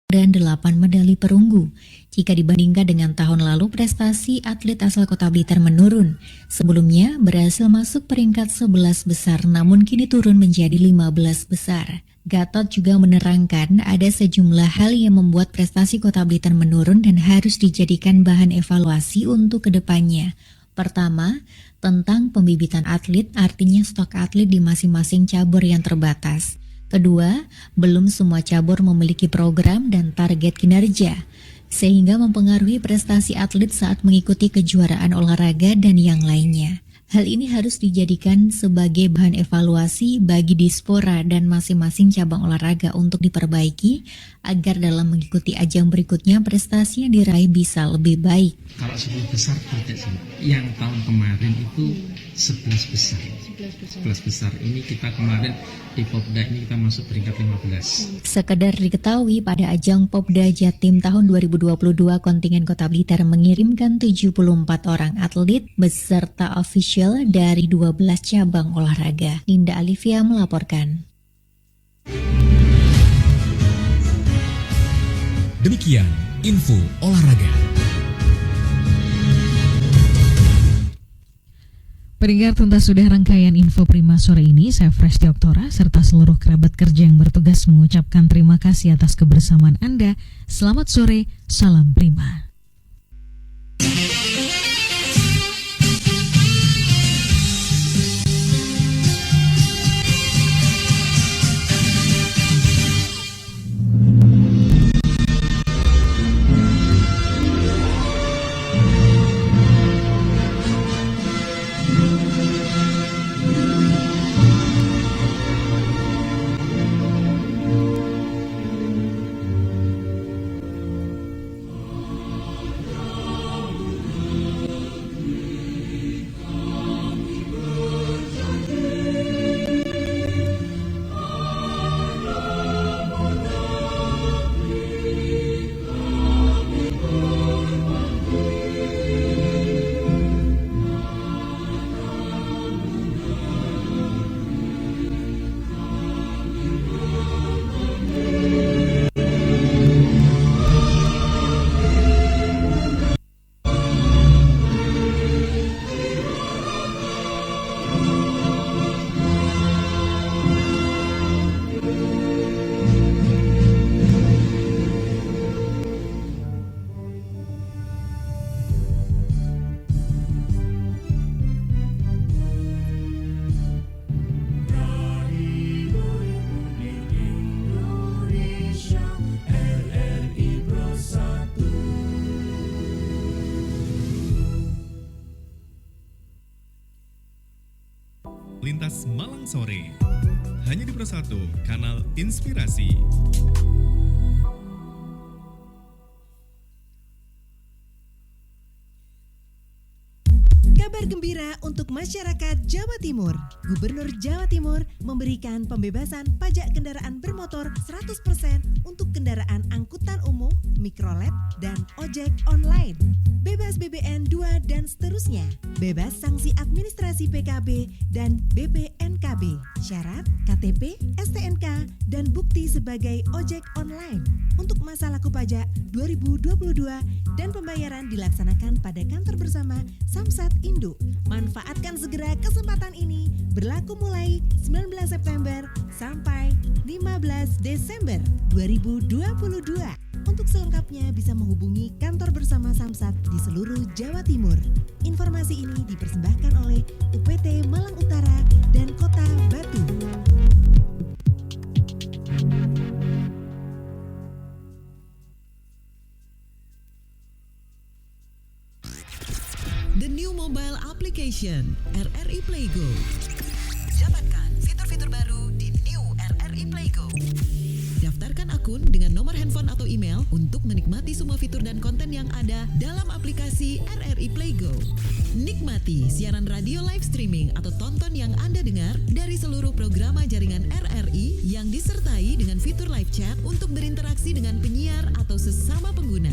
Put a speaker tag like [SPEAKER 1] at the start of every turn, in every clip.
[SPEAKER 1] dan 8 medali perunggu. Jika dibandingkan dengan tahun lalu, prestasi atlet asal Kota Blitar menurun. Sebelumnya berhasil masuk peringkat 11 besar, namun kini turun menjadi 15 besar. Gatot juga menerangkan ada sejumlah hal yang membuat prestasi Kota Blitar menurun dan harus dijadikan bahan evaluasi untuk kedepannya. Pertama, tentang pembibitan atlet, artinya stok atlet di masing-masing cabur yang terbatas. Kedua, belum semua cabur memiliki program dan target kinerja, sehingga mempengaruhi prestasi atlet saat mengikuti kejuaraan olahraga dan yang lainnya. Hal ini harus dijadikan sebagai bahan evaluasi bagi Dispora dan masing-masing cabang olahraga untuk diperbaiki agar dalam mengikuti ajang berikutnya prestasi yang diraih bisa lebih baik.
[SPEAKER 2] Kalau 10 besar tidak sih. Yang tahun kemarin itu 11 besar. 11 besar ini kita kemarin di Popda ini kita masuk peringkat 15.
[SPEAKER 1] Sekedar diketahui pada ajang Popda Jatim tahun 2022 kontingen Kota Blitar mengirimkan 74 orang atlet beserta official dari 12 cabang olahraga. Linda Alivia melaporkan.
[SPEAKER 3] Demikian info olahraga.
[SPEAKER 4] Pendengar, tuntas sudah rangkaian info Prima sore ini. Saya Fresti Oktora serta seluruh kerabat kerja yang bertugas mengucapkan terima kasih atas kebersamaan Anda. Selamat sore, salam Prima.
[SPEAKER 3] Lintas Malang Sore, hanya di Pro1, kanal Inspirasi.
[SPEAKER 5] Kabar gembira untuk masyarakat Jawa Timur. Gubernur Jawa Timur memberikan pembebasan pajak kendaraan bermotor 100% untuk kendaraan angkutan umum, mikrolet, dan ojek online. Bebas BBN 2 dan seterusnya. Bebas sanksi administrasi PKB dan BPNKB. Syarat KTP, STNK, dan bukti sebagai ojek online. Untuk masa laku pajak 2022 dan pembayaran dilaksanakan pada kantor bersama Samsat Induk. Manfaatkan segera kesempatan ini, berlaku mulai 19 September sampai 15 Desember 2022. Untuk selengkapnya bisa menghubungi kantor bersama Samsat di seluruh Jawa Timur. Informasi ini dipersembahkan oleh UPT Malang Utara dan Kota Batu. The new mobile application RRI Playgo. Dapatkan fitur-fitur baru di new RRI Playgo. Daftarkan akun dengan nomor handphone atau email untuk menikmati semua fitur dan konten yang ada dalam aplikasi RRI Playgo. Nikmati siaran radio live streaming atau tonton yang Anda dengar dari seluruh programa jaringan RRI yang disertai dengan fitur live chat untuk berinteraksi dengan penyiar atau sesama pengguna.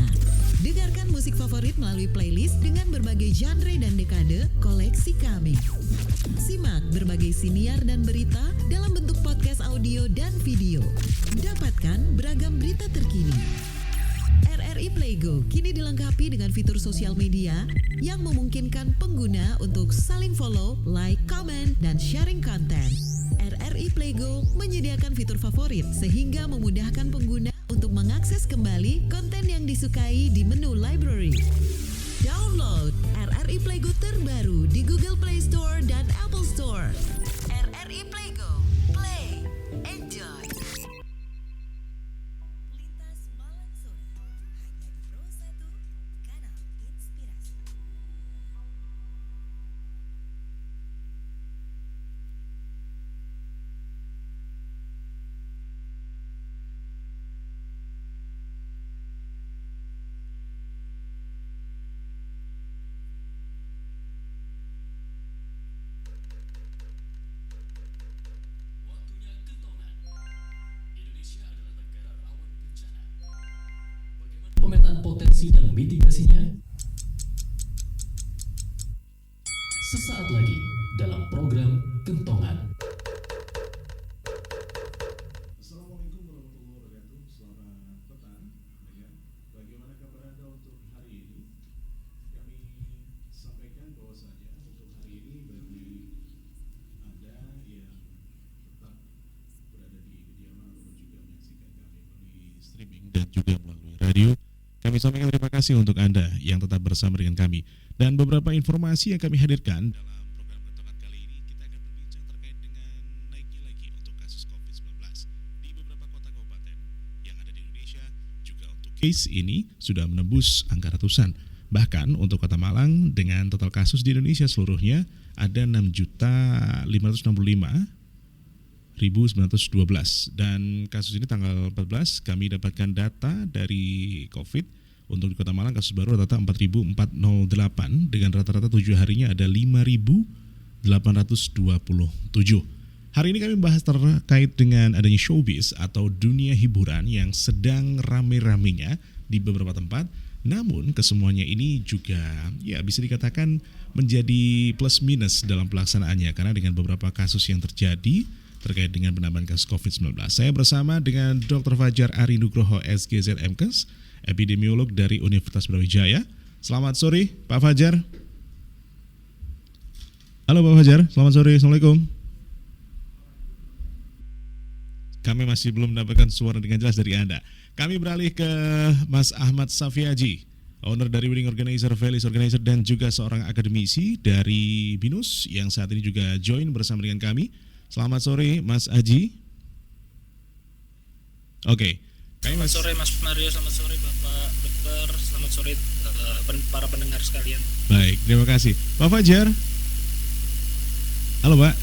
[SPEAKER 5] Dengarkan musik favorit melalui playlist dengan berbagai genre dan dekade koleksi kami. Simak berbagai siniar dan berita dalam bentuk podcast audio dan video. Dapatkan beragam berita terkini. RRI Playgo kini dilengkapi dengan fitur sosial media yang memungkinkan pengguna untuk saling follow, like, comment, dan sharing konten. RRI Playgo menyediakan fitur favorit sehingga memudahkan pengguna untuk mengakses kembali konten yang disukai di menu library. Download RRI Playgo terbaru di Google Play Store dan Apple Store. RRI Playgo, play, enjoy. Lintas Malam Sore, hanya di Pro 1, kanal Inspirasi.
[SPEAKER 6] Pemetaan potensi dan mitigasinya sesaat lagi dalam program Kentongan.
[SPEAKER 7] Assalamualaikum warahmatullahi wabarakatuh. Selamat petang. Ya. Bagaimana kabar Anda untuk hari ini? Kami sampaikan bahwasanya untuk hari ini bagi Anda yang tetap berada di kediaman ataupun juga menyaksikan kami melalui streaming dan juga melalui radio, kami sampaikan terima kasih untuk Anda yang tetap bersama dengan kami. Dan beberapa informasi yang kami hadirkan dalam program Kentongan kali ini, kita akan berbincang terkait dengan naiknya lagi untuk kasus COVID-19 di beberapa kota kabupaten yang ada di Indonesia. Juga untuk case ini sudah menembus angka ratusan. Bahkan untuk Kota Malang dengan total kasus di Indonesia seluruhnya ada 6.555.912, dan kasus ini tanggal 14 kami dapatkan data dari COVID. Untuk di Kota Malang kasus baru rata-rata 4.408 dengan rata-rata 7 harinya ada 5.827. Hari ini kami bahas terkait dengan adanya showbiz atau dunia hiburan yang sedang rame-ramenya di beberapa tempat. Namun kesemuanya ini juga ya bisa dikatakan menjadi plus minus dalam pelaksanaannya karena dengan beberapa kasus yang terjadi terkait dengan penambahan kasus COVID-19. Saya bersama dengan Dr. Fajar Ari Nugroho SGZ MKes, epidemiolog dari Universitas Brawijaya. Selamat sore Pak Fajar. Halo Pak Fajar, selamat sore. Assalamualaikum. Kami masih belum mendapatkan suara dengan jelas dari Anda. Kami beralih ke Mas Ahmad Safiaji, owner dari Wedding Organizer, Velis Organizer, dan juga seorang akademisi dari BINUS yang saat ini juga join bersama dengan kami. Selamat sore Mas Aji. Oke.
[SPEAKER 8] Selamat sore Mas Mario, selamat sore Bapak Dokter, selamat sore para pendengar sekalian.
[SPEAKER 7] Baik, terima kasih. Pak Fajar. Halo Pak.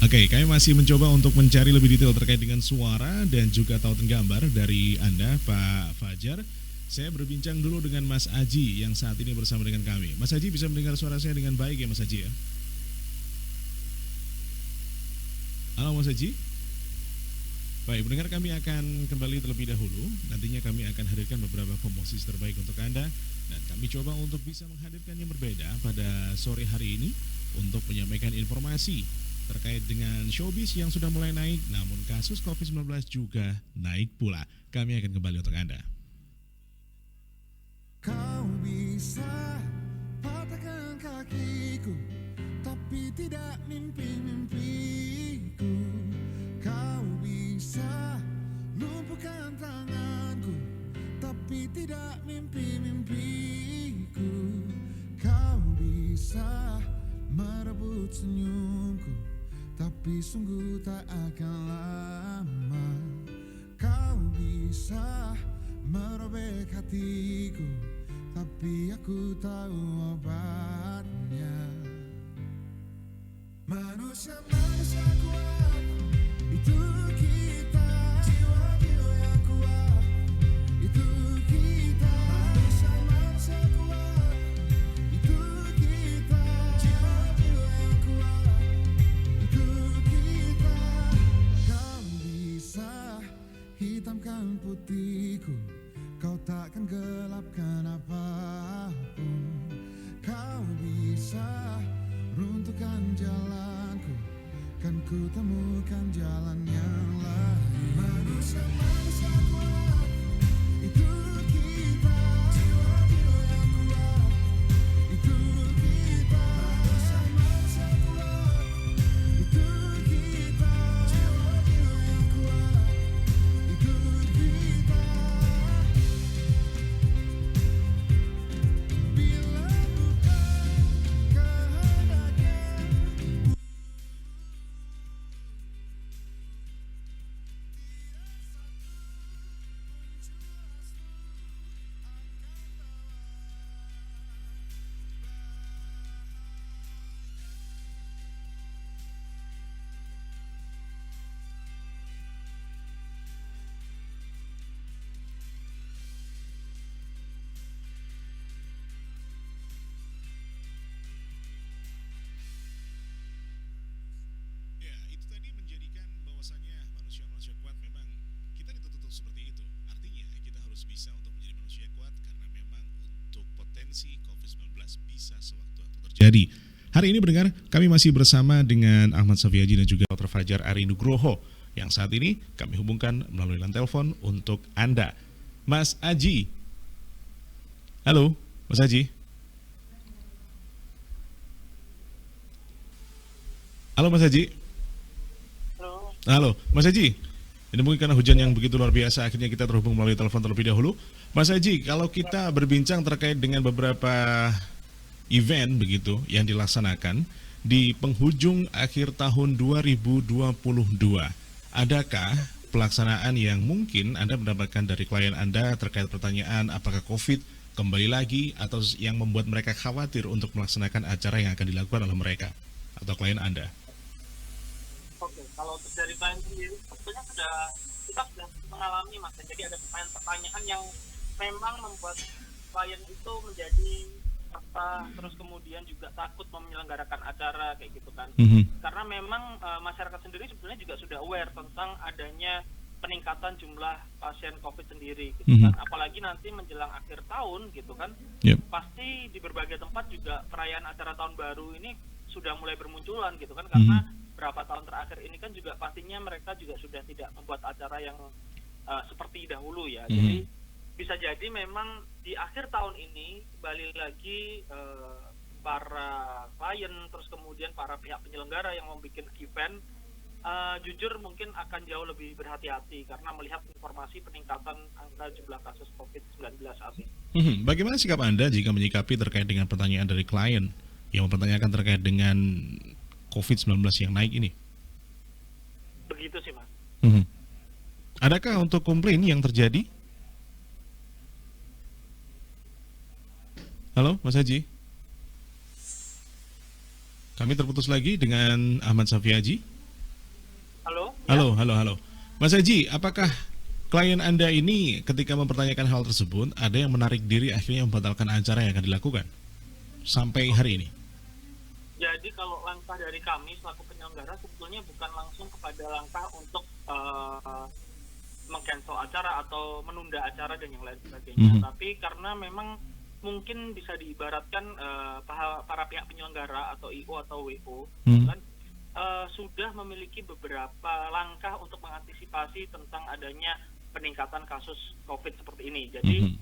[SPEAKER 7] Oke, kami masih mencoba untuk mencari lebih detail terkait dengan suara dan juga tautan gambar dari Anda Pak Fajar. Saya berbincang dulu dengan Mas Aji yang saat ini bersama dengan kami. Mas Aji bisa mendengar suara saya dengan baik ya Mas Aji ya? Halo Mas Aji. Baik, pendengar, kami akan kembali terlebih dahulu. Nantinya kami akan hadirkan beberapa komposisi terbaik untuk Anda. Dan kami coba untuk bisa menghadirkan yang berbeda pada sore hari ini untuk menyampaikan informasi terkait dengan showbiz yang sudah mulai naik. Namun kasus COVID-19 juga naik pula. Kami akan kembali untuk Anda.
[SPEAKER 9] Kau bisa patahkan kakiku, tapi tidak mimpi-mimpiku. Kau bisa lumpuhkan tanganku, tapi tidak mimpi-mimpiku. Kau bisa merebut senyumku, tapi sungguh tak akan lama. Kau bisa merobek hatiku, tapi aku tahu obatnya. Manusia-manusia kuat, itu kita. Jiwa-jiwa yang kuat, itu kita. Manusia-manusia kuat, itu kita. Jiwa-jiwa yang kuat, itu kita. Kau bisa hitamkan putihku, kau takkan gelapkan apapun. Kau bisa runtuh ku temukan jalan yang lain. Manusia kuat, itu kita. Jiwa-jiwa yang kuat, itu kita. Manusia kuat, itu kita. Jiwa-jiwa yang kuat, itu kita. Bila bukan kehendaknya.
[SPEAKER 10] Ya, itu tadi menjadikan bahwasannya manusia-manusia kuat memang kita dituntut seperti itu. Artinya kita harus bisa untuk menjadi manusia kuat karena memang untuk potensi COVID-19 bisa sewaktu-waktu terjadi. Hari ini pendengar, kami masih bersama dengan Ahmad Safiaji dan juga Dr. Fajar Ari Nugroho yang saat ini kami hubungkan melalui line telepon untuk Anda. Mas Aji. Halo, Mas Aji. Halo Mas Haji. Halo Mas Haji. Ini mungkin karena hujan yang begitu luar biasa akhirnya kita terhubung melalui telepon terlebih dahulu. Mas Haji, kalau kita berbincang terkait dengan beberapa event begitu yang dilaksanakan di penghujung akhir tahun 2022, adakah pelaksanaan yang mungkin Anda mendapatkan dari klien Anda terkait pertanyaan apakah COVID kembali lagi atau yang membuat mereka khawatir untuk melaksanakan acara yang akan dilakukan oleh mereka atau klien Anda?
[SPEAKER 8] Oke, kalau untuk dari klien sendiri sebetulnya kita sudah mengalami Mas. Jadi ada pertanyaan yang memang membuat klien itu menjadi terus kemudian juga takut menyelenggarakan acara kayak gitu kan. Karena memang masyarakat sendiri sebetulnya juga sudah aware tentang adanya peningkatan jumlah pasien COVID sendiri gitu kan. Apalagi nanti menjelang akhir tahun gitu kan. Pasti di berbagai tempat juga perayaan acara tahun baru ini sudah mulai bermunculan gitu kan, karena berapa tahun terakhir ini kan juga pastinya mereka juga sudah tidak membuat acara yang seperti dahulu ya. Jadi bisa jadi memang di akhir tahun ini kembali lagi para klien terus kemudian para pihak penyelenggara yang membuat event jujur mungkin akan jauh lebih berhati-hati karena melihat informasi peningkatan angka jumlah kasus COVID-19 saat ini.
[SPEAKER 10] Bagaimana sikap Anda jika menyikapi terkait dengan pertanyaan dari klien yang mempertanyakan terkait dengan COVID-19 yang naik ini?
[SPEAKER 8] Begitu sih Mas.
[SPEAKER 10] Adakah untuk komplain yang terjadi? Halo Mas Haji. Kami terputus lagi dengan Ahmad Safiaji.
[SPEAKER 8] Halo.
[SPEAKER 10] Halo. Mas Haji, apakah klien Anda ini ketika mempertanyakan hal tersebut ada yang menarik diri akhirnya membatalkan acara yang akan dilakukan sampai hari ini?
[SPEAKER 8] Jadi kalau langkah dari kami selaku penyelenggara sebetulnya bukan langsung kepada langkah untuk meng-cancel acara atau menunda acara dan yang lain sebagainya. Tapi karena memang mungkin bisa diibaratkan para pihak penyelenggara atau IO atau WO kan sudah memiliki beberapa langkah untuk mengantisipasi tentang adanya peningkatan kasus COVID seperti ini. Jadi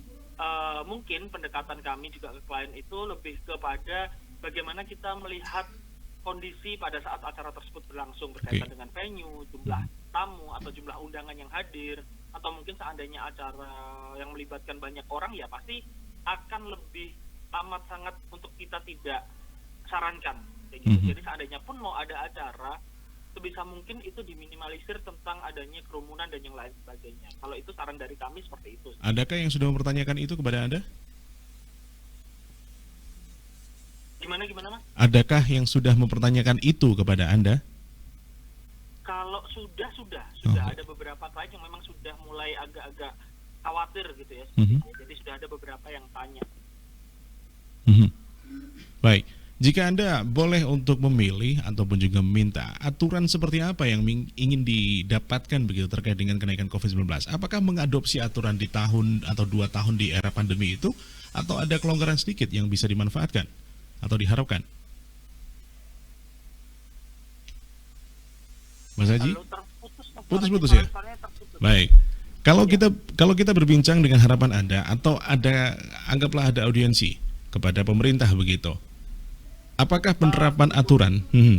[SPEAKER 8] mungkin pendekatan kami juga ke klien itu lebih kepada bagaimana kita melihat kondisi pada saat acara tersebut berlangsung berkaitan dengan venue, jumlah tamu atau jumlah undangan yang hadir, atau mungkin seandainya acara yang melibatkan banyak orang ya pasti akan lebih amat sangat untuk kita tidak sarankan kayak gitu. Jadi seandainya pun mau ada acara sebisa mungkin itu diminimalisir tentang adanya kerumunan dan yang lain sebagainya. Kalau itu saran dari kami seperti itu.
[SPEAKER 10] Adakah yang sudah mempertanyakan itu kepada Anda?
[SPEAKER 8] Gimana Mas?
[SPEAKER 10] Adakah yang sudah mempertanyakan itu kepada Anda?
[SPEAKER 8] Kalau sudah ada beberapa klien yang memang sudah mulai agak-agak khawatir gitu ya. Jadi sudah ada beberapa yang tanya.
[SPEAKER 10] Baik, jika Anda boleh untuk memilih ataupun juga meminta aturan seperti apa yang ingin didapatkan begitu terkait dengan kenaikan COVID-19, apakah mengadopsi aturan di tahun atau 2 tahun di era pandemi itu, atau ada kelonggaran sedikit yang bisa dimanfaatkan atau diharapkan? Mas Haji?
[SPEAKER 8] Halo, terputus.
[SPEAKER 10] Putus-putus ya?
[SPEAKER 8] Suaranya terputus.
[SPEAKER 10] Baik. Kalau kita berbincang dengan harapan Anda atau anggaplah ada audiensi kepada pemerintah begitu. Apakah penerapan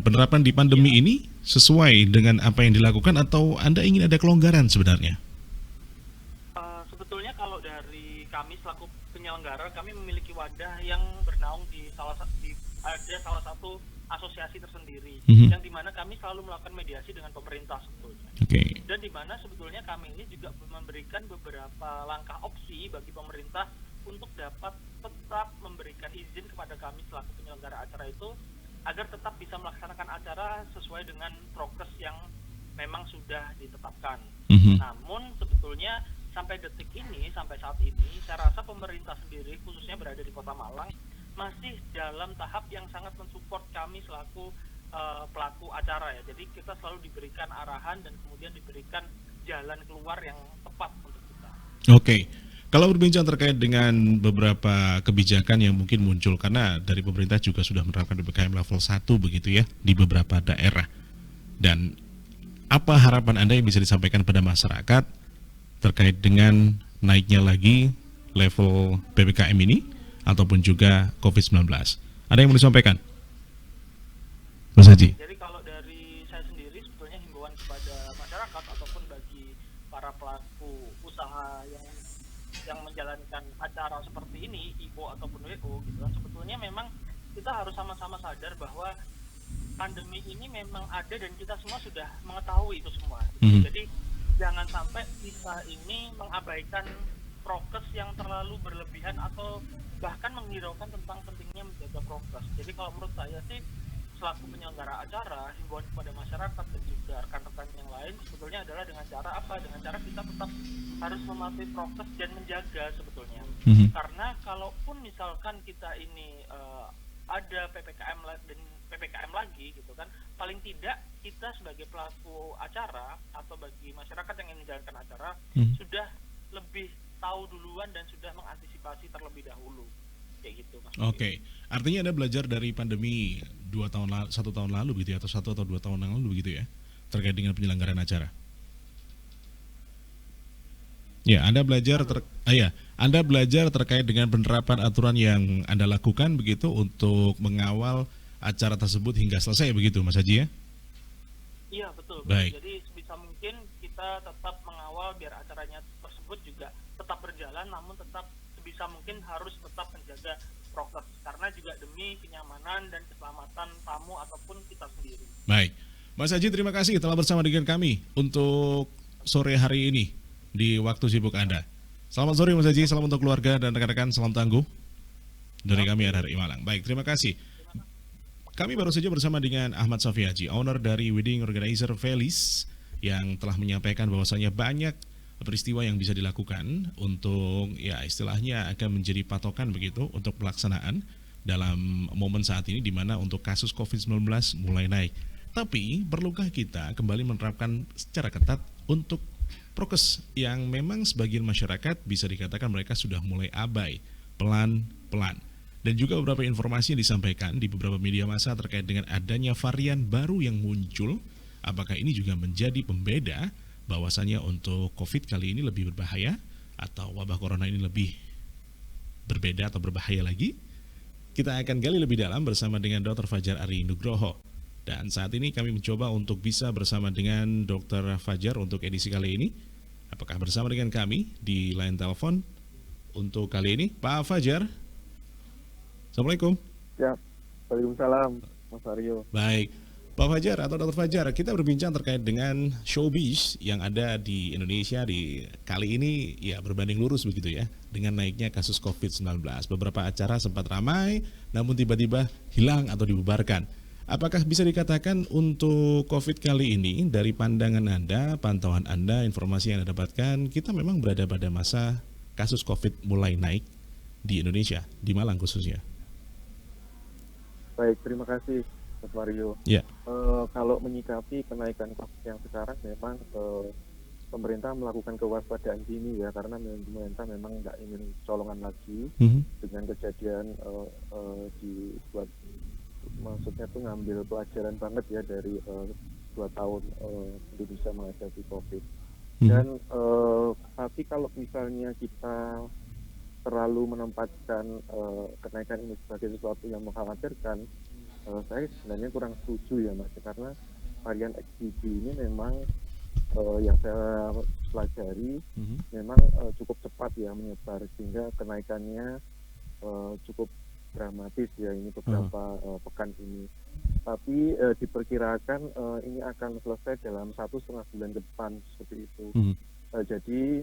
[SPEAKER 10] penerapan di pandemi ini sesuai dengan apa yang dilakukan atau Anda ingin ada kelonggaran sebenarnya?
[SPEAKER 8] Sebetulnya kalau dari kami selaku penyelenggara, kami memiliki wadah yang bernaung ada salah satu asosiasi tersendiri, yang dimana kami selalu melakukan mediasi dengan pemerintah sebetulnya.
[SPEAKER 10] Okay.
[SPEAKER 8] Dan dimana sebetulnya kami ini juga memberikan beberapa langkah opsi bagi pemerintah untuk dapat tetap memberikan izin kepada kami selaku penyelenggara acara itu agar tetap bisa melaksanakan acara sesuai dengan prokes yang memang sudah ditetapkan. Namun sebetulnya sampai saat ini, saya rasa pemerintah sendiri khususnya berada di Kota Malang masih dalam tahap yang sangat mensupport kami selaku pelaku acara ya. Jadi kita selalu diberikan arahan dan kemudian diberikan jalan keluar yang tepat untuk kita.
[SPEAKER 10] Oke. Kalau berbincang terkait dengan beberapa kebijakan yang mungkin muncul karena dari pemerintah juga sudah menerapkan PPKM level 1 begitu ya di beberapa daerah. Dan apa harapan Anda yang bisa disampaikan pada masyarakat terkait dengan naiknya lagi level PPKM ini ataupun juga COVID-19? Ada yang mau disampaikan? Mas Haji.
[SPEAKER 8] Jadi kalau dari saya sendiri sebetulnya himbauan kepada masyarakat ataupun bagi para pelaku usaha yang menjalankan acara seperti ini, IPO ataupun WO gitu kan, sebetulnya memang kita harus sama-sama sadar bahwa pandemi ini memang ada dan kita semua sudah mengetahui itu semua. Jadi jangan sampai kita ini mengabaikan prokes yang terlalu berlebihan atau bahkan menghiraukan tentang pentingnya menjaga prokes. Jadi kalau menurut saya sih selaku penyelenggara acara, himbauan kepada masyarakat dan juga rekan-rekan yang lain sebetulnya adalah dengan cara apa? Dengan cara kita tetap harus mematuhi prokes dan menjaga sebetulnya. Karena kalaupun misalkan kita ini ada PPKM lagi gitu kan, paling tidak kita sebagai pelaku acara atau bagi masyarakat yang ingin menjalankan acara sudah lebih tahu duluan dan sudah mengantisipasi terlebih dahulu. Kayak gitu, Mas.
[SPEAKER 10] Oke. Artinya Anda belajar dari pandemi 1 tahun lalu gitu ya, atau 1 atau 2 tahun yang lalu begitu ya, terkait dengan penyelenggaraan acara. Ya, Anda belajar Anda belajar terkait dengan penerapan aturan yang Anda lakukan begitu untuk mengawal acara tersebut hingga selesai begitu, Mas Haji ya?
[SPEAKER 8] Iya, betul.
[SPEAKER 10] Baik.
[SPEAKER 8] Jadi sebisa mungkin kita tetap mengawal biar acaranya tersebut juga tetap berjalan, namun tetap sebisa mungkin harus tetap menjaga prokes karena juga demi kenyamanan dan keselamatan tamu ataupun kita sendiri.
[SPEAKER 10] Baik. Mas Haji, terima kasih telah bersama dengan kami untuk sore hari ini di waktu sibuk Anda. Selamat sore Mas Haji, salam untuk keluarga dan rekan-rekan, salam tangguh dari kami RRI Malang. Baik, terima kasih. Kami baru saja bersama dengan Ahmad Safi Haji, owner dari Wedding Organizer Felis, yang telah menyampaikan bahwasanya banyak peristiwa yang bisa dilakukan untuk ya istilahnya akan menjadi patokan begitu untuk pelaksanaan dalam momen saat ini di mana untuk kasus COVID-19 mulai naik. Tapi perlukah kita kembali menerapkan secara ketat untuk prokes yang memang sebagian masyarakat bisa dikatakan mereka sudah mulai abai pelan-pelan. Dan juga beberapa informasi yang disampaikan di beberapa media massa terkait dengan adanya varian baru yang muncul. Apakah ini juga menjadi pembeda bahwasanya untuk COVID kali ini lebih berbahaya atau wabah corona ini lebih berbeda atau berbahaya lagi? Kita akan gali lebih dalam bersama dengan Dr. Fajar Ari Nugroho. Dan saat ini kami mencoba untuk bisa bersama dengan Dr. Fajar untuk edisi kali ini. Apakah bersama dengan kami di line telepon untuk kali ini? Pak Fajar. Assalamualaikum.
[SPEAKER 11] Ya, waalaikumsalam Mas Aryo.
[SPEAKER 10] Baik. Pak Fajar atau Dr. Fajar, kita berbincang terkait dengan showbiz yang ada di Indonesia di kali ini ya berbanding lurus begitu ya dengan naiknya kasus COVID-19. Beberapa acara sempat ramai namun tiba-tiba hilang atau dibubarkan. Apakah bisa dikatakan untuk COVID kali ini dari pandangan Anda, pantauan Anda, informasi yang Anda dapatkan, kita memang berada pada masa kasus COVID mulai naik di Indonesia, di Malang khususnya?
[SPEAKER 11] Baik, terima kasih Mas Mario.
[SPEAKER 10] Ya.
[SPEAKER 11] Kalau menyikapi kenaikan COVID yang sekarang memang pemerintah melakukan kewaspadaan dini ya karena pemerintah memang nggak ingin colongan lagi dengan kejadian dibuat maksudnya tuh ngambil pelajaran banget ya dari 2 tahun Indonesia menghadapi COVID.
[SPEAKER 10] Mhm.
[SPEAKER 11] Dan tapi kalau misalnya kita terlalu menempatkan kenaikan ini sebagai sesuatu yang mengkhawatirkan, saya sebenarnya kurang setuju ya Mas, karena varian XBB ini memang yang saya pelajari memang cukup cepat ya menyebar, sehingga kenaikannya cukup dramatis ya ini beberapa pekan ini. Tapi diperkirakan ini akan selesai dalam 1,5 bulan ke depan seperti itu. Jadi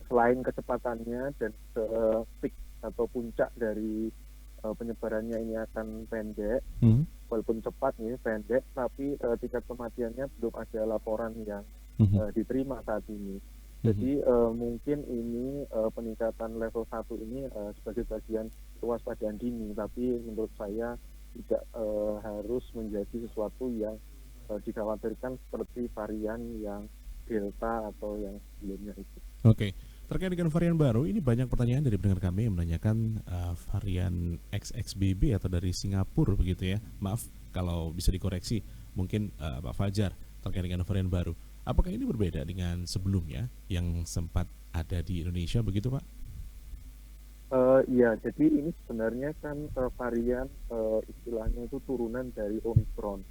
[SPEAKER 11] selain kecepatannya dan peak atau puncak dari penyebarannya ini akan pendek, walaupun cepat nih pendek, tapi tingkat kematiannya belum ada laporan yang diterima saat ini. Jadi mungkin ini peningkatan level 1 ini sebagai bagian kewaspadaan dini, tapi menurut saya tidak harus menjadi sesuatu yang dikhawatirkan seperti varian yang Delta atau yang sebelumnya itu.
[SPEAKER 10] Oke. Terkait dengan varian baru, ini banyak pertanyaan dari pendengar kami yang menanyakan varian XXBB atau dari Singapura begitu ya. Maaf kalau bisa dikoreksi, mungkin Pak Fajar, terkait dengan varian baru. Apakah ini berbeda dengan sebelumnya yang sempat ada di Indonesia begitu Pak?
[SPEAKER 11] Iya, jadi ini sebenarnya kan varian istilahnya itu turunan dari Omicron.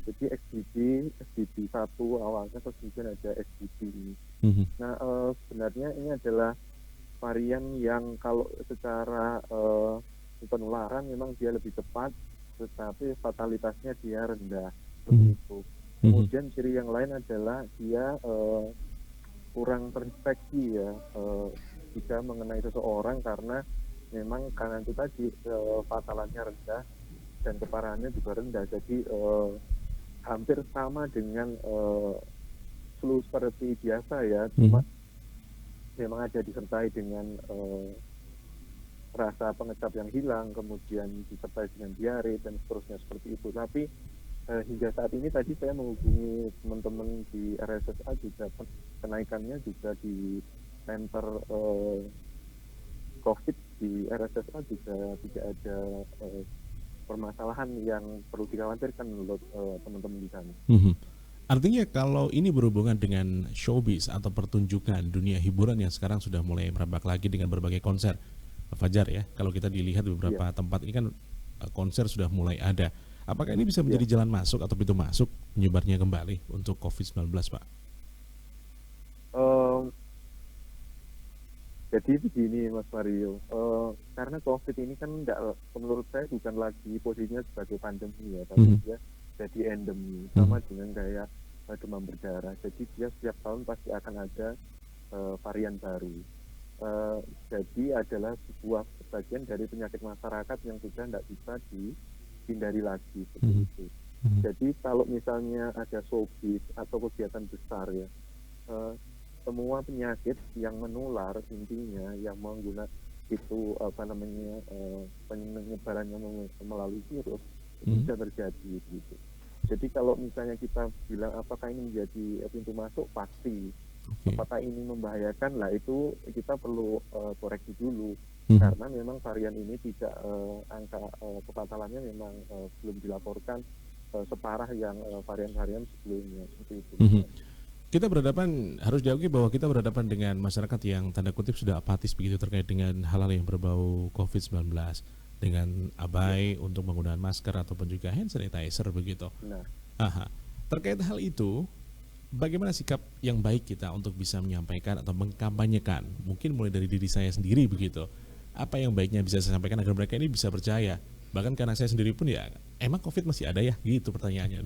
[SPEAKER 11] Jadi XBB 1 awalnya, terus kemudian ada XBB ini. Nah, sebenarnya ini adalah varian yang kalau secara penularan memang dia lebih cepat, tetapi fatalitasnya dia rendah. Seperti itu. Kemudian ciri yang lain adalah dia kurang terinfeksi ya jika mengenai seseorang, karena memang karena itu tadi fatalannya rendah dan keparahannya juga rendah. Jadi hampir sama dengan flu seperti biasa ya, cuma memang ada disertai dengan rasa pengecap yang hilang, kemudian disertai dengan diare dan seterusnya seperti itu. Tapi hingga saat ini tadi saya menghubungi teman-teman di RSSA juga kenaikannya juga di center COVID di RSSA juga tidak ada permasalahan yang perlu dikhawatirkan menurut teman-teman di sana.
[SPEAKER 10] Artinya kalau ini berhubungan dengan showbiz atau pertunjukan dunia hiburan yang sekarang sudah mulai merebak lagi dengan berbagai konser, Pak Fajar ya, kalau kita dilihat di beberapa tempat ini kan konser sudah mulai ada. Apakah ini bisa menjadi jalan masuk atau pintu masuk menyebarnya kembali untuk COVID-19 Pak?
[SPEAKER 11] Jadi begini Mas Mario, karena COVID ini kan menurut saya bukan lagi posisinya sebagai pandemi ya, tapi dia jadi endemi, sama dengan kayak demam berdarah. Jadi dia setiap tahun pasti akan ada varian baru. Jadi adalah sebuah bagian dari penyakit masyarakat yang sudah tidak bisa dihindari lagi seperti itu. Jadi kalau misalnya ada showbiz atau kegiatan besar ya, semua penyakit yang menular intinya yang menggunakan itu penyebarannya melalui virus itu bisa terjadi gitu. Jadi kalau misalnya kita bilang apakah ini menjadi pintu masuk, pasti. Apakah ini membahayakan, lah itu kita perlu koreksi dulu, karena memang varian ini tidak angka kefatalannya memang belum dilaporkan separah yang varian-varian sebelumnya seperti itu.
[SPEAKER 10] Kita berhadapan, harus diakui bahwa kita berhadapan dengan masyarakat yang tanda kutip sudah apatis begitu terkait dengan hal-hal yang berbau COVID-19, dengan abai untuk menggunakan masker ataupun juga hand sanitizer begitu. Terkait hal itu, bagaimana sikap yang baik kita untuk bisa menyampaikan atau mengkampanyekan, mungkin mulai dari diri saya sendiri begitu, apa yang baiknya bisa saya sampaikan agar mereka ini bisa percaya? Bahkan karena saya sendiri pun ya, emang COVID masih ada ya? Gitu pertanyaannya.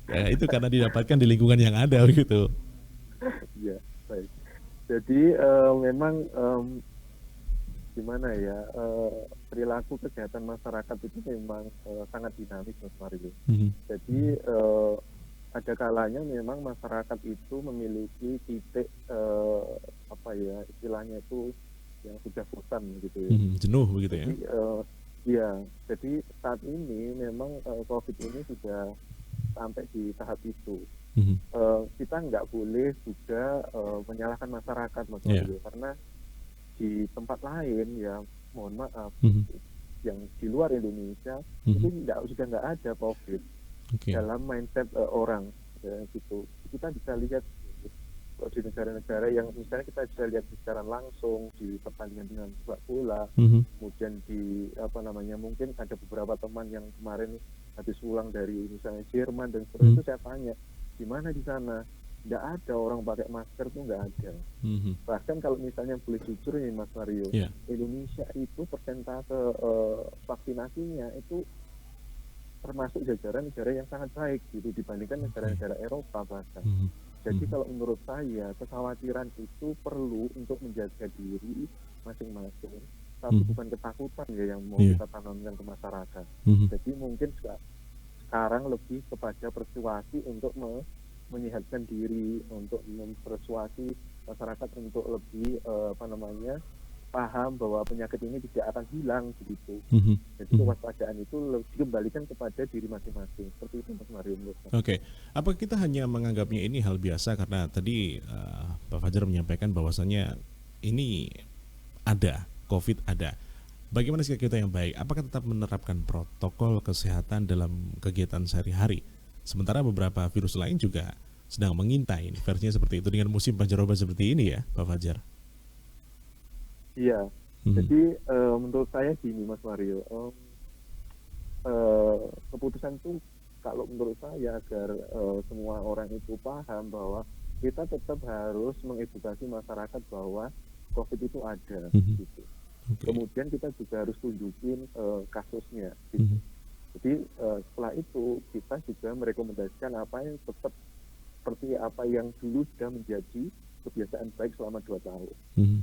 [SPEAKER 10] Ya, itu karena didapatkan di lingkungan yang ada gitu.
[SPEAKER 11] Ya, baik. Jadi memang gimana ya, perilaku kesehatan masyarakat itu memang sangat dinamis Mas Mario. Jadi ada kalanya memang masyarakat itu memiliki titik istilahnya itu yang sudah bosan gitu ya.
[SPEAKER 10] Jenuh begitu ya.
[SPEAKER 11] Jadi, jadi saat ini memang COVID ini sudah sampai di tahap itu. Kita nggak boleh juga menyalahkan masyarakat Mas Mario, karena di tempat lain ya, mohon maaf, yang di luar Indonesia itu sudah nggak ada COVID.
[SPEAKER 10] Oke.
[SPEAKER 11] dalam mindset orang ya, gitu. Kita bisa lihat di negara-negara yang misalnya kita bisa lihat secara langsung di pertandingan dengan sepak bola, kemudian di apa namanya, mungkin ada beberapa teman yang kemarin habis pulang dari misalnya Jerman dan seperti itu, saya tanya gimana di sana, nggak ada orang pakai masker tuh, nggak ada. Bahkan kalau misalnya boleh jujur nih Mas Mario,
[SPEAKER 10] Yeah.
[SPEAKER 11] Indonesia itu persentase vaksinasinya itu termasuk jajaran negara yang sangat baik gitu dibandingkan negara-negara Eropa bahkan. Jadi kalau menurut saya kekhawatiran itu perlu untuk menjaga diri masing-masing, tapi bukan ketakutan ya yang mau
[SPEAKER 10] Iya.
[SPEAKER 11] kita tanamkan ke masyarakat. Jadi mungkin sekarang lebih kepada persuasi untuk menyehatkan diri, untuk mempersuasi masyarakat untuk lebih apa namanya, paham bahwa penyakit ini tidak akan hilang begitu. Jadi kewaspadaan itu dikembalikan kepada diri masing-masing. Seperti itu Mas Mario menurut saya.
[SPEAKER 10] Oke, apa kita hanya menganggapnya ini hal biasa karena tadi Pak Fajar menyampaikan bahwasannya ini ada, COVID ada. Bagaimana sikap kita yang baik? Apakah tetap menerapkan protokol kesehatan dalam kegiatan sehari-hari? Sementara beberapa virus lain juga sedang mengintai versinya seperti itu dengan musim pancaroba seperti ini ya, Pak Fajar.
[SPEAKER 11] Iya. Jadi menurut saya gini Mas Mario, keputusan itu kalau menurut saya agar semua orang itu paham bahwa kita tetap harus mengedukasi masyarakat bahwa COVID itu ada gitu. Kemudian kita juga harus tunjukin kasusnya gitu. Jadi setelah itu kita juga merekomendasikan apa yang tetap seperti apa yang dulu sudah menjadi kebiasaan baik selama 2 tahun.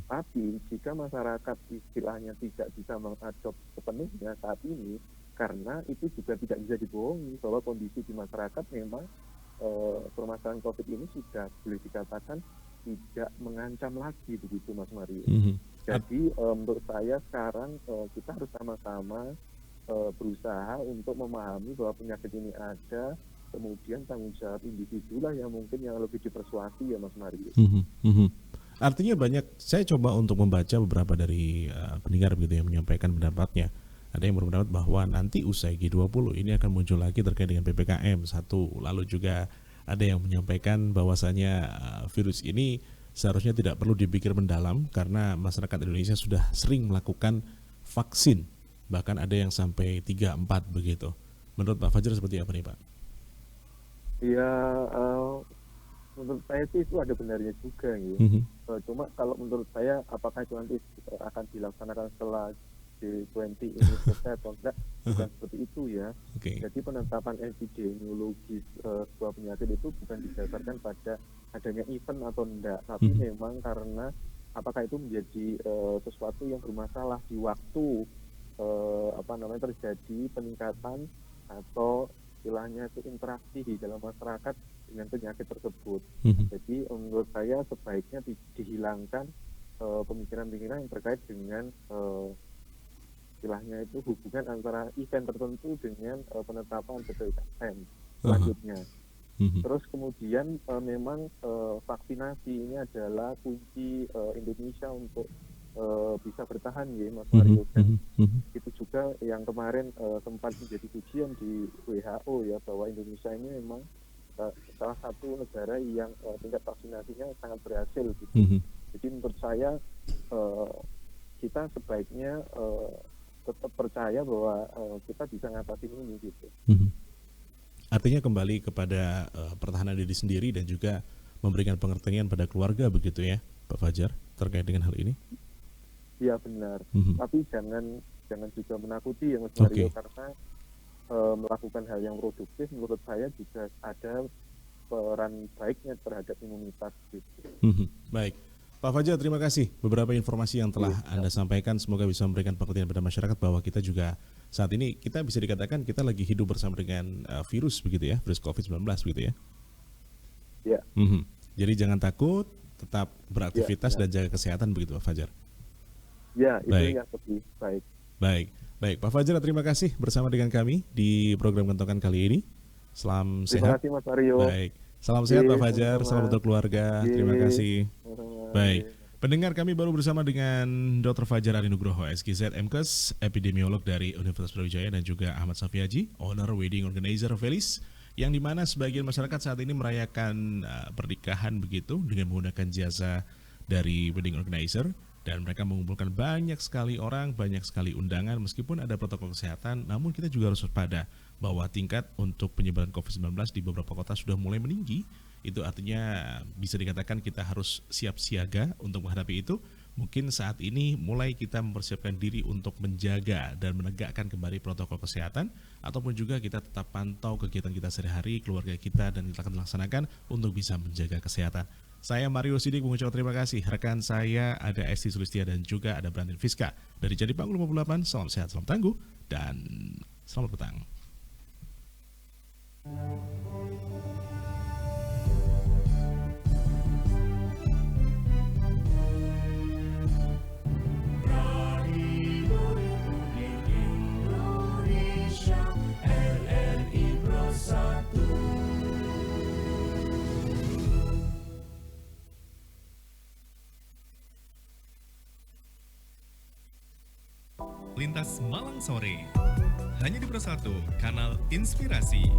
[SPEAKER 11] Tapi jika masyarakat istilahnya tidak bisa mengadop sepenuhnya saat ini, karena itu juga tidak bisa dibohongi bahwa kondisi di masyarakat memang permasalahan COVID ini sudah boleh dikatakan tidak mengancam lagi begitu Mas Mario. Jadi menurut saya sekarang kita harus sama-sama berusaha untuk memahami bahwa penyakit ini ada. Kemudian tanggung jawab individu lah yang mungkin yang lebih dipersuasi ya Mas Mario.
[SPEAKER 10] Artinya banyak, saya coba untuk membaca beberapa dari pendengar begitu yang menyampaikan pendapatnya. Ada yang berpendapat bahwa nanti usai G20 ini akan muncul lagi terkait dengan PPKM 1. Lalu juga ada yang menyampaikan bahwasanya virus ini seharusnya tidak perlu dipikir mendalam karena masyarakat Indonesia sudah sering melakukan vaksin. Bahkan ada yang sampai 3-4 begitu. Menurut Pak Fajar seperti apa nih Pak?
[SPEAKER 11] Ya, menurut saya sih itu ada benarnya juga ya. Cuma kalau menurut saya apakah itu nanti akan dilaksanakan setelah G20 ini selesai atau enggak, bukan seperti itu ya. Jadi penetapan epidemiologis sebuah penyakit itu bukan didasarkan pada adanya event atau enggak, tapi memang karena apakah itu menjadi sesuatu yang bermasalah di waktu terjadi peningkatan atau istilahnya itu interaksi di dalam masyarakat dengan penyakit tersebut. Jadi menurut saya sebaiknya dihilangkan pemikiran-pemikiran yang terkait dengan istilahnya itu hubungan antara event tertentu dengan penetapan PPKM selanjutnya. Terus kemudian memang vaksinasi ini adalah kunci Indonesia untuk bisa bertahan ya Mas Mario. Dan itu juga yang kemarin sempat menjadi ujian di WHO ya, bahwa Indonesia ini memang salah satu negara yang tingkat vaksinasinya sangat berhasil gitu. Jadi menurut saya kita sebaiknya tetap percaya bahwa kita bisa ngatasin ini gitu.
[SPEAKER 10] Artinya kembali kepada pertahanan diri sendiri dan juga memberikan pengertian pada keluarga begitu ya Pak Fajar terkait dengan hal ini?
[SPEAKER 11] Iya benar, tapi jangan juga menakuti ya Mas Mario, karena melakukan hal yang produktif menurut saya juga ada peran baiknya terhadap imunitas gitu.
[SPEAKER 10] Baik, Pak Fajar terima kasih beberapa informasi yang telah Anda sampaikan, semoga bisa memberikan pengertian pada masyarakat bahwa kita juga saat ini kita bisa dikatakan kita lagi hidup bersama dengan virus begitu ya, virus COVID-19 begitu ya.
[SPEAKER 11] Ya.
[SPEAKER 10] Jadi jangan takut, tetap beraktivitas dan jaga kesehatan begitu Pak Fajar.
[SPEAKER 11] Ya, itu yang lebih baik.
[SPEAKER 10] Baik, Pak Fajar terima kasih bersama dengan kami di program Kentongan kali ini. Salam sehat.
[SPEAKER 11] Terima kasih Mas Mario.
[SPEAKER 10] Baik, salam sehat Pak Fajar, salam untuk keluarga. Terima kasih. Baik, pendengar kami baru bersama dengan Dr. Fajar Ari Nugroho, SKZ MKes, epidemiolog dari Universitas Brawijaya, dan juga Ahmad Safiaji, owner wedding organizer Felis, yang dimana sebagian masyarakat saat ini merayakan pernikahan begitu dengan menggunakan jasa dari wedding organizer, dan mereka mengumpulkan banyak sekali orang, banyak sekali undangan. Meskipun ada protokol kesehatan, namun kita juga harus waspada bahwa tingkat untuk penyebaran COVID-19 di beberapa kota sudah mulai meninggi. Itu artinya bisa dikatakan kita harus siap siaga untuk menghadapi itu. Mungkin saat ini mulai kita mempersiapkan diri untuk menjaga dan menegakkan kembali protokol kesehatan, ataupun juga kita tetap pantau kegiatan kita sehari-hari, keluarga kita, dan kita akan laksanakan untuk bisa menjaga kesehatan. Saya Mario Sidik mengucapkan terima kasih. Rekan saya ada Esti Sulistia dan juga ada Brandon Fiska. Dari Jadi Panggung 58, salam sehat, salam tangguh, dan selamat petang.
[SPEAKER 3] Lintas Malang Sore, hanya di Persatu, kanal Inspirasi.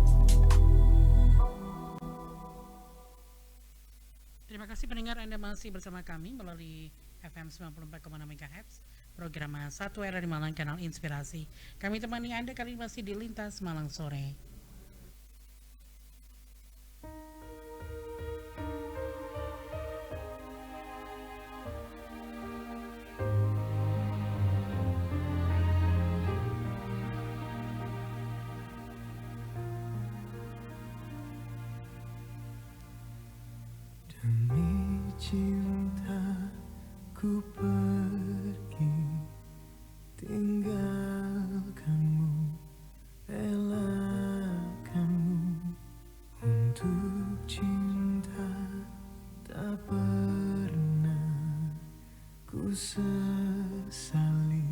[SPEAKER 12] Terima kasih pendengar, Anda masih bersama kami melalui FM 94,6 MHz, program 1 era di Malang, kanal Inspirasi. Kami temani Anda kali ini masih di Lintas Malang Sore.
[SPEAKER 9] Demi cinta ku pergi, tinggalkanmu, relakanmu. Untuk cinta tak pernah ku sesali.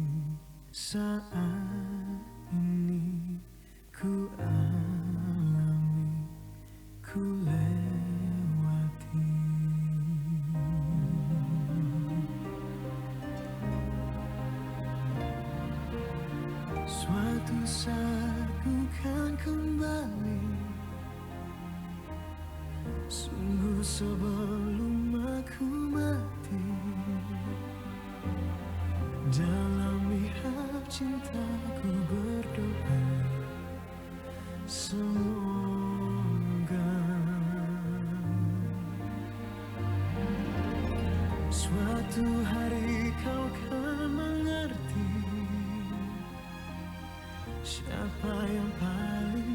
[SPEAKER 9] Saat ini ku alami, ku lewati. Suatu saat ku kan kembali, sungguh sebelum aku mati. Dalam mihab cintaku berdoa, semoga suatu hari